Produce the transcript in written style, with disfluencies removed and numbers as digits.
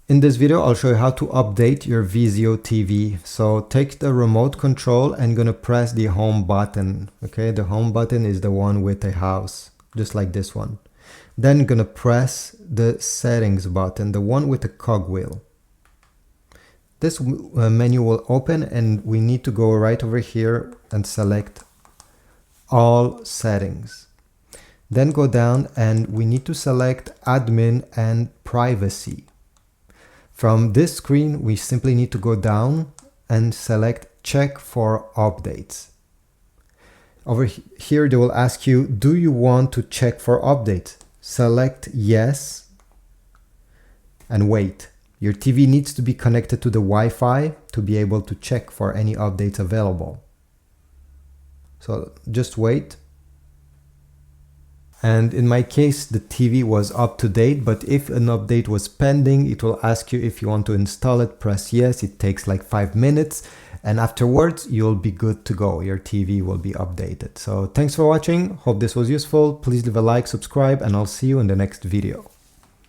In this video, I'll show you how to update your Vizio TV. So take the remote control and gonna press the home button. Okay, the home button is the one with a house, just like this one. Then gonna press the settings button, the one with the cogwheel. This menu will open and we need to go right over here and select all settings. Then go down and we need to select admin and privacy. From this screen, we simply need to go down and select check for updates. Over here, they will ask you, do you want to check for updates? Select yes and wait. Your TV needs to be connected to the Wi-Fi to be able to check for any updates available. So just wait. And in my case, the TV was up to date, but if an update was pending, it will ask you if you want to install it, press yes. It takes like 5 minutes and afterwards you'll be good to go. Your TV will be updated. So thanks for watching. Hope this was useful. Please leave a like, subscribe, and I'll see you in the next video.